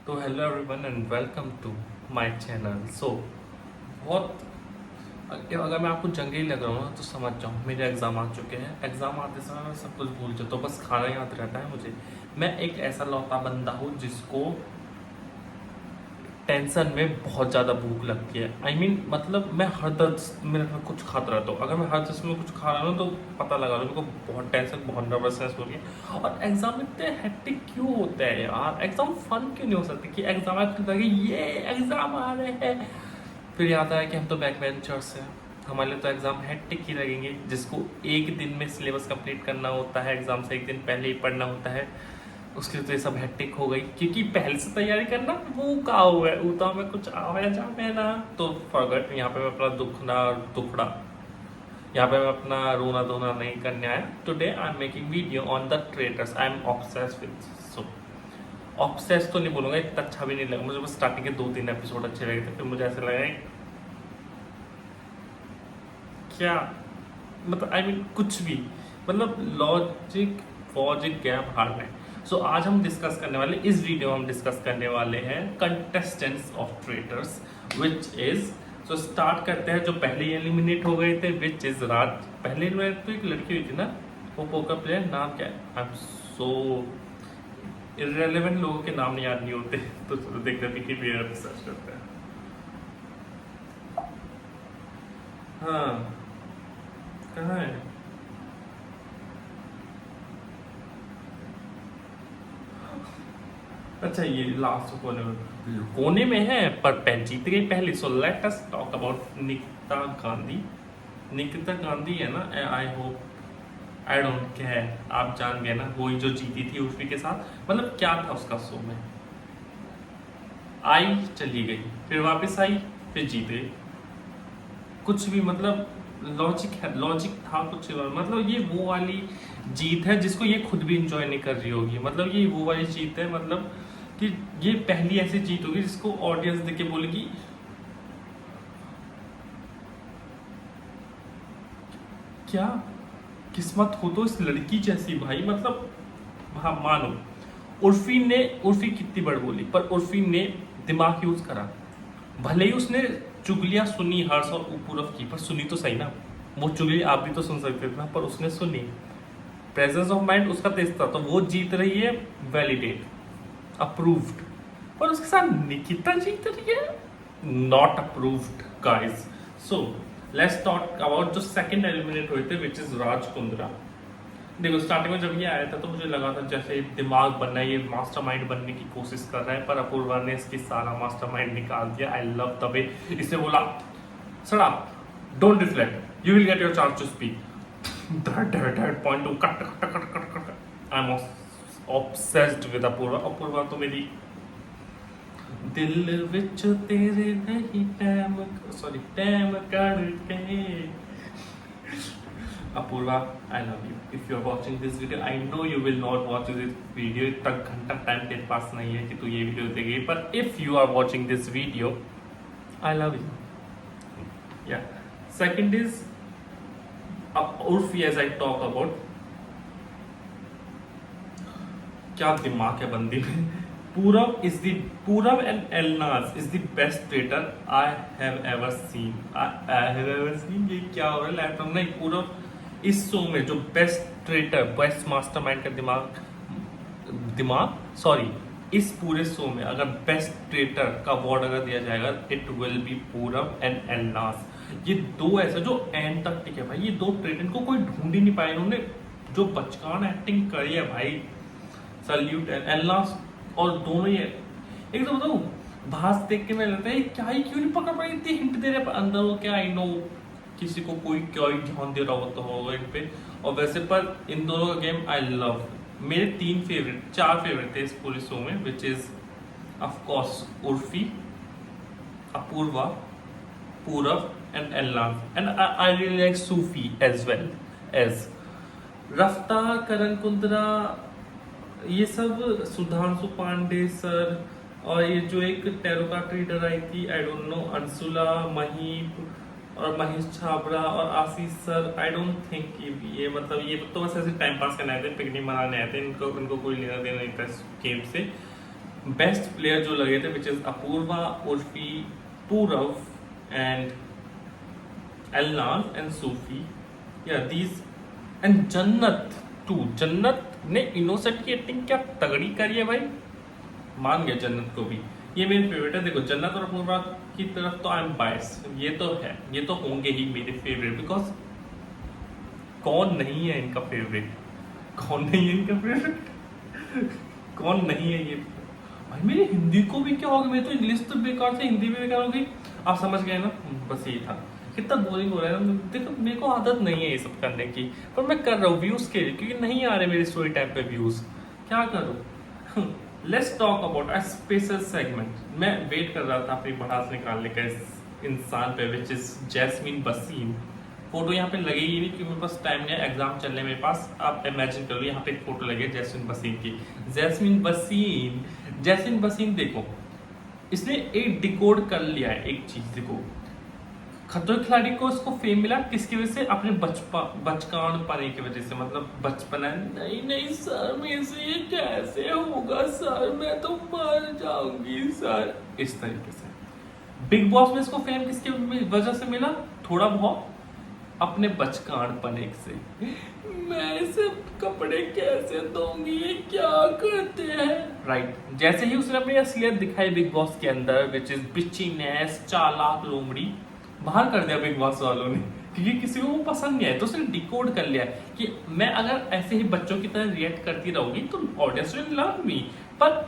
तो hello everyone and welcome to my channel. बहुत अगर मैं आपको जंगली लग रहा हूँ ना तो समझ जाऊँ, मेरे एग्ज़ाम आ चुके हैं। एग्ज़ाम आते समय मैं सब कुछ भूल जाता हूँ, बस खाना याद रहता है मुझे। मैं एक ऐसा लौता बंदा हूँ जिसको टेंशन में बहुत ज़्यादा भूख लगती है। मतलब मैं हर 10 मिनट में कुछ खाता रहता हूँ। अगर मैं हर 10 मिनट में कुछ खा रहा हूँ तो पता लगा लो मेरे को बहुत टेंशन, बहुत नर्वसनेस हो रही है। और एग्जाम इतने हेक्टिक क्यों होते हैं यार? एग्जाम फन क्यों नहीं हो सकते कि एग्जाम ये एग्जाम आ रहे हैं। फिर याद आया कि हम तो बैक बेंचर्स हैं, हमारे लिए तो एग्ज़ाम हेक्टिक ही लगेंगे। जिसको एक दिन में सिलेबस कंप्लीट करना होता है, एग्ज़ाम से एक दिन पहले ही पढ़ना होता है, उसके लिए तो ये सब हेक्टिक हो गई। क्योंकि पहले से तैयारी करना वो का हुआ है, वो तो हमें कुछ आया जा में ना। तो फॉरगेट, यहाँ पे मैं अपना दुखड़ा यहाँ पे मैं अपना रोना धोना नहीं करने आया। Today I am making video on the traitors. I am obsessed with, so obsess तो नहीं बोलूँगा, इतना अच्छा भी नहीं लगा मुझे। बस स्टार्टिंग के 2-3 एपिसोड अच्छे लगे थे, फिर मुझे ऐसा लगा क्या मतलब कुछ भी, मतलब लॉजिक वॉजिक गैप हार में। आज हम डिस्कस करने वाले, इस वीडियो में हम डिस्कस करने वाले हैं contestants of traitors which is. Start करते हैं जो पहले ही एलिमिनेट हो गए थे, विच इज राज। पहले एलिमिनेट तो एक लड़की हुई थी ना, वो पोकर प्लेयर, नाम क्या है? आई एम सो इररेलेवेंट, लोगों के नाम याद नहीं होते। तो चलो देखते हैं विकिपीडिया पे सर्च करते हैं। हाँ, कहाँ है? अच्छा, ये लास्ट कोने में है, पर जीत गई पहली। So let us talk about Nikita Gandhi. Nikita Gandhi है ना, I hope, I don't care, आप जान गए ना, वही जो जीती थी उर्फी के साथ। मतलब क्या था उसका शो में? आई, चली गई, फिर वापस आई, फिर जीत गई। कुछ भी मतलब लॉजिक है, लॉजिक था कुछ मतलब ये वो वाली जीत है जिसको ये खुद भी इंजॉय नहीं कर रही होगी। मतलब ये वो वाली जीत है, मतलब कि ये पहली ऐसी जीत होगी जिसको ऑडियंस देख के बोलेगी क्या किस्मत हो तो इस लड़की जैसी भाई। मतलब हाँ, मानो उर्फी कितनी बड़ बोली, पर उर्फी ने दिमाग यूज करा। भले ही उसने चुगलियां सुनी हर्ष और पूरब की, पर सुनी तो सही ना। वो चुगली आप भी तो सुन सकते थे ना, पर उसने सुनी। प्रेजेंस ऑफ माइंड उसका तेज था, तो वो जीत रही है, वैलिडेट, अप्रूव्ड। पर उसके साथ निकिता जीत रही है, not approved guys. So let's talk about जो सेकंड एलिमिनेट हुए थे, विच इज राज कुंद्रा। देखो, स्टार्टिंग में जब ये आया था तो मुझे लगा था जैसे दिमाग बनना है, ये मास्टरमाइंड बनने की कोशिश कर रहा है, पर अपूर्वा ने इसकी सारा मास्टरमाइंड निकाल दिया। आई लव द वे इसने बोला, सर आप don't reflect, you will get your chance to speak. Point two cut cut cut cut cut. I am obsessed with Apurva. Apurva तो मेरी दिल विच तेरे नहीं टैम, सॉरी टैम करके। Apurva, I love you. If you are watching this video, I know you will not watch this video. इतना घंटा टाइम तेरे पास नहीं है कि तू ये वीडियो देखेगी, पर if you are watching this video, I love you. Yeah. Second is Urfi, as I talk about, क्या दिमाग है बंदी में। पूरब and एलनाज is the best traitor I have ever seen. ये क्या हो रहा है लैपटॉप? नहीं, पूरब इस शो में जो बेस्ट ट्रेटर, बेस्ट मास्टरमाइंड का दिमाग दिमाग सॉरी, इस पूरे शो में अगर बेस्ट ट्रेटर का अवार्ड अगर दिया जाएगा, इट विल बी पूरब एंड एलनाज। ये दो ऐसे जो एंड तक टिके भाई, ये दो ट्रेटर को कोई ढूंढ ही नहीं पाया। इन्होंने जो बचकान एक्टिंग करी है भाई, सल्यूट। एलनाज और दोनों ही एक तो बताऊं, भास देख के मैं लगता है क्या ही क्यों नहीं पकड़ पाई, इतनी हिंट दे रहे पर अंदर वो क्या, आई नो किसी को कोई क्या ही ध्यान दे रहा होता होगा इन पे। और वैसे पर इन दोनों का गेम आई लव। मेरे 4 फेवरेट थे इस पूरे शो में, which is of course Urfi, Apoorva, Purab and Elnaaz. And I really like Sufi as well as Rafta, Karan Kundra, ये सब, सुधांशु पांडे सर, और ये जो एक टेरो का ट्रेडर आई थी, I don't know, Anshula, Mahip और महेश छाबड़ा और आशीष सर। आई डोंट थिंक ये मतलब ये तो बस ऐसे टाइम पास करने आए थे, पिकनिक मनाने आए थे, इनको कोई लेना देना नहीं था इस गेम से। बेस्ट प्लेयर जो लगे थे which is Apoorva, Urfi, Purav and Elnaaz and Sufi, या दीज एंड जन्नत टू। जन्नत ने इनोसेंट की एक्टिंग क्या तगड़ी करी है भाई, मान गया जन्नत को भी। ये मेरे फेवरेट है। देखो जन्नत और अपूर्वा की तरफ तो आई एम बायस, ये तो है, ये तो होंगे ही मेरे फेवरेट, बिकॉज कौन नहीं है इनका फेवरेट, कौन नहीं है इनका फेवरेट कौन नहीं है ये भाई। मेरी हिंदी को भी क्या हो गया, मेरी तो इंग्लिश तो बेकार से, हिंदी भी बेकार हो गई। आप समझ गए ना, बस यही था। कितना बोरिंग हो रहा है ना। देखो मेरे को आदत नहीं है ये सब करने की, पर मैं कर रहा हूँ व्यूज के लिए, क्योंकि नहीं आ रहे मेरी स्टोरी टाइम पे व्यूज, क्या करूँ। Let's talk about a special segment. मैं वेट कर रहा था अपनी भड़ास निकालने का इस इंसान पे, which is Jasmine Waseem. Photo यहाँ पे लगेगी नहीं क्योंकि मेरे पास टाइम नहीं है, एग्जाम चल रहे हैं मेरे पास। आप इमेजिन कर लो यहाँ पे एक फोटो लगी है जैस्मीन वसीम की। जैस्मीन वसीम देखो, इसने एक डिकोड कर लिया है एक चीज। देखो खतरों के खिलाड़ी को इसको फेम मिला किसकी वजह से, अपने बचकान पाने की वजह से, मतलब बचपना। नहीं सर मेरे से ये कैसे होगा सर, मैं तो मर जाऊंगी सर, इस तरीके से। बिग बॉस में इसको फेम किसकी वजह से मिला, थोड़ा बहुत अपने बचकान पने से। मैं इसे कपड़े कैसे दूंगी, ये क्या करते हैं, राइट। जैसे ही उसने अपनी असलियत दिखाई बिग बॉस के अंदर, विच इज बिचीनेस, चालाक लोमड़ी, बाहर कर दिया बिग बॉस वालों ने, क्योंकि किसी को वो पसंद नहीं आया। तो उसने डिकोड कर लिया कि मैं अगर ऐसे ही बच्चों की तरह रिएक्ट करती रहूंगी तो ऑडियंस विल लव मी। पर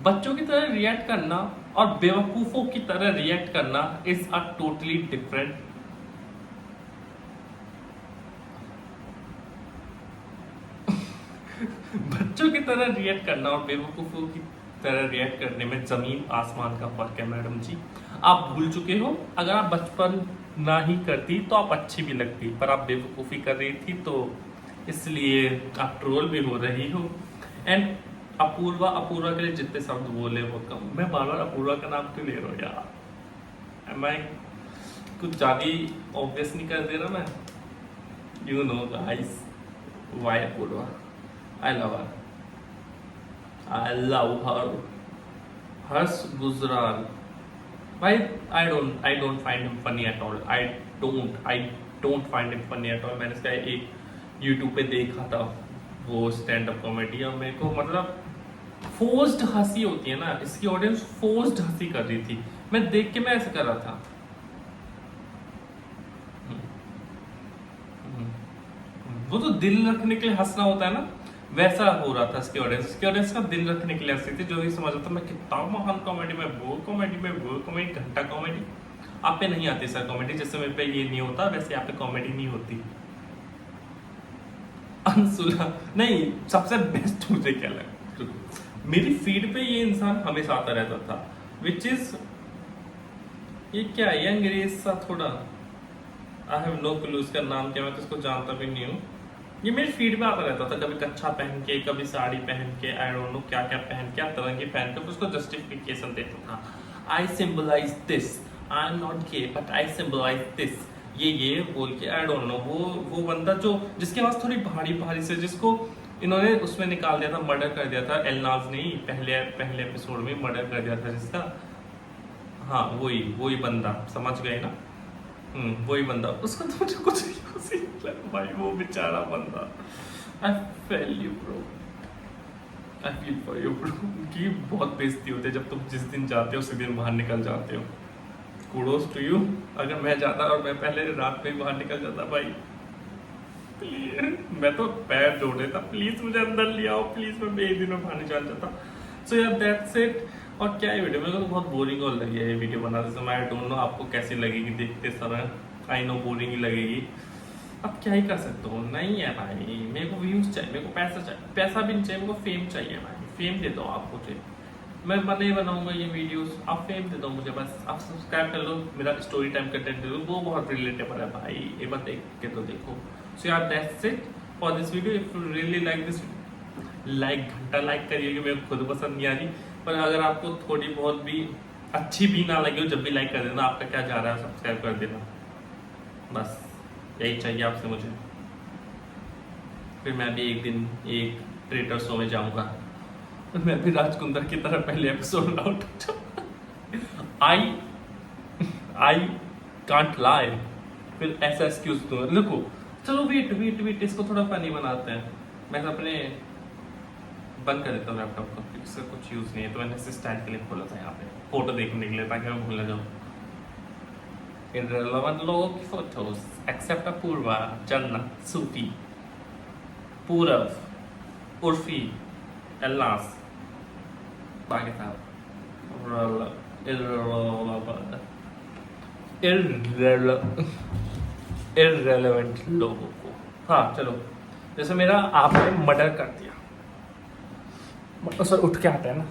बच्चों की तरह रिएक्ट करना और बेवकूफों की तरह रिएक्ट करना इज अ टोटली डिफरेंट। बच्चों की तरह रिएक्ट करना और बेवकूफों की तरह रिएक्ट करने में जमीन आसमान का फर्क है मैडम जी। आप भूल चुके हो, अगर आप बचपन ना ही करती तो आप अच्छी भी लगती, पर आप बेवकूफ़ी कर रही थी तो इसलिए आप ट्रोल भी हो रही हो। एंड अपूर्वा के लिए जितने शब्द बोले वो कम। मैं बार बार अपूर्वा का नाम क्यों ले रहा हूँ यार, मैं कुछ ज़्यादा ऑब्वियस नहीं कर दे रहा मैं। You know guys why Apoorva, I love her, I love her. Harsh Gujral भाई, I don't find him funny at all. I don't find him funny at all. मैंने इसका एक YouTube पे देखा था वो स्टैंड अप कॉमेडी, और मेरे को मतलब फोर्स्ड हंसी होती है ना, इसकी ऑडियंस फोर्स्ड हंसी कर रही थी। मैं देख के मैं ऐसे कर रहा था। वो तो दिल रखने के लिए हंसना होता है ना, वैसा हो रहा था इसकी ऑडियंस का दिल रखने के लिए हंसी थी, जो ये समझ रहा था मैं कितना महान कॉमेडी में, वो कॉमेडी घंटा कॉमेडी। आप पे नहीं आती सर कॉमेडी, जैसे मेरे पे ये नहीं होता वैसे आप पे कॉमेडी नहीं होती। अनसुला नहीं, सबसे बेस्ट मुझे क्या लगा, मेरी फीड पे ये इंसान हमेशा आता रहता था, विच इज ये क्या है, अंग्रेज सा थोड़ा, आई हैव नो क्लू इसका नाम क्या, मैं तो इसको जानता भी नहीं हूँ। ये मेरी फीड में आता रहता था, कभी कच्छा पहन के, कभी साड़ी पहन के, आई डोंट नो क्या क्या पहन के, तरंगी पहन के, उसको जस्टिफिकेशन देता था। I symbolize this, I am not gay but I symbolize this, ये बोल के, आई डोंट नो। वो बंदा जो जिसकी आवाज थोड़ी भारी से, जिसको इन्होंने उसमें निकाल दिया था, मर्डर कर दिया था, एलनाज ने ही पहले एपिसोड में मर्डर कर दिया था जिसका, हाँ वही बंदा, समझ गए ना, वही बंदा। उसका तो मुझे कुछ नहीं लगा भाई, वो बेचारा बंदा। I feel for you bro कि बहुत बेइज्जती होती है जब तुम जिस दिन जाते हो उसी दिन बाहर निकल जाते हो। Kudos to you. अगर मैं जाता और मैं पहले रात में बाहर निकल जाता भाई, प्लीज, मैं तो पैर जोड़ देता, प्लीज मुझे अंदर ले आओ, प्लीज, मैं एक दिन में बाहर निकल जाता। सो यार दैट्स इट। और क्या है वीडियो, मेरे को तो बहुत बोरिंग और लगी है ये वीडियो बनाते समय। आई डोंट नो आपको कैसी लगेगी देखते समय, आई नो बोरिंग ही लगेगी। अब क्या ही कर सकते हो, नहीं है भाई, मेरे को व्यूज चाहिए, मेरे को पैसा चाहिए, पैसा भी नहीं चाहिए, मेरे को फेम चाहिए भाई, फेम दे दो आप मुझे, मैं बने बनाऊंगा ये वीडियोस, आप फेम दे दो मुझे बस, आप सब्सक्राइब कर लो, मेरा स्टोरी टाइम कंटेंट दे दो, वो बहुत रिलेटेबल है भाई, एक बार देख के तो देखो। सो यार that's it for this video. If you really like this, घंटा लाइक करिए, मेरे को खुद पसंद नहीं आ रही, पर अगर आपको थोड़ी बहुत भी अच्छी भी ना लगी हो, जब भी लाइक कर देना, आपका क्या जा रहा है, सब्सक्राइब कर देना, बस यही चाहिए आपसे मुझे। फिर मैं भी एक दिन एक ट्रेटर शो में जाऊंगा मैं भी राजकुंदर की तरह पहले episode out I I can't lie, फिर ऐसा एक्सक्यूज दूंगा। देखो चलो वेट वेट वेट, इसको थोड़ा फनी बनाते हैं। मैं अपने बंद कर देता हूँ लैपटॉप को, इसका कुछ यूज नहीं है, तो मैंने इसे स्टैंड के लिए खोला था यहाँ पे फोटो देखने के लिए, ताकि मैं भूल ना जाऊँ। Irrelevant लोगों की फोटोज एक्सेप्ट अपूर्वा, जन्नत, सूफी, पूरब, उर्फी, एलनास, बाकी था irrelevant लोगों को। हाँ चलो, जैसे मेरा आपने मर्डर कर दिया, सर उठ के आता है ना।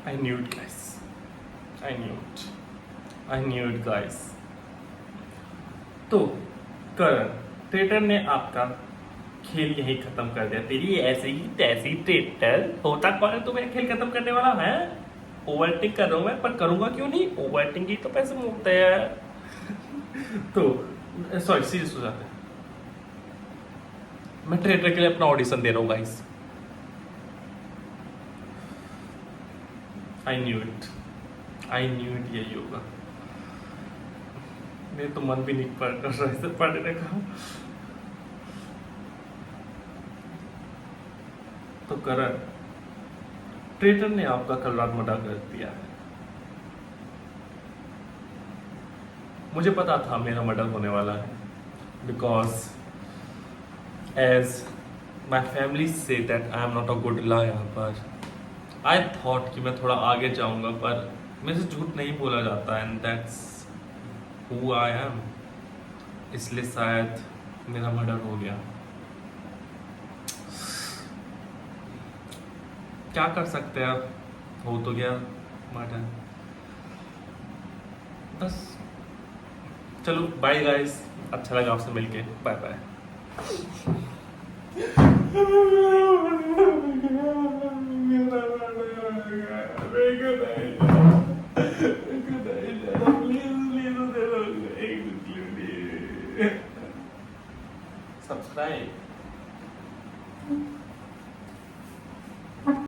I knew it guys, I knew it guys। तो करण ट्रेटर ने आपका खेल यही खत्म कर दिया। तेरी ऐसे ही तैसी ट्रेटर होता कौन है तुम्हें खेल खत्म करने वाला है? ओवरटेक कर रहा हूं मैं, पर करूंगा क्यों नहीं? ओवरटेक ही तो पैसे मिलते हैं। तो सॉरी सीरियस हो जाते हैं। मैं ट्रेटर के लिए अपना ऑडिशन दे रहा हूँ गाइस। आई न्यू इट यही होगा। मेरे तो मन भी नहीं कर रहा है पढ़ने का। तो करण ट्रेटर ने आपका कल रात मर्डर कर दिया है। मुझे पता था मेरा मर्डर होने वाला है, बिकॉज एज माई फैमिली से that I am not a good liar, पर आई थॉट कि मैं थोड़ा आगे जाऊंगा, पर मेरे से झूठ नहीं बोला जाता, and that's who I am. इसलिए शायद मेरा मर्डर हो गया। क्या कर सकते हैं अब, हो तो गया मर्डर। बस चलो बाय गाइस, अच्छा लगा आपसे मिलके, बाय बाय।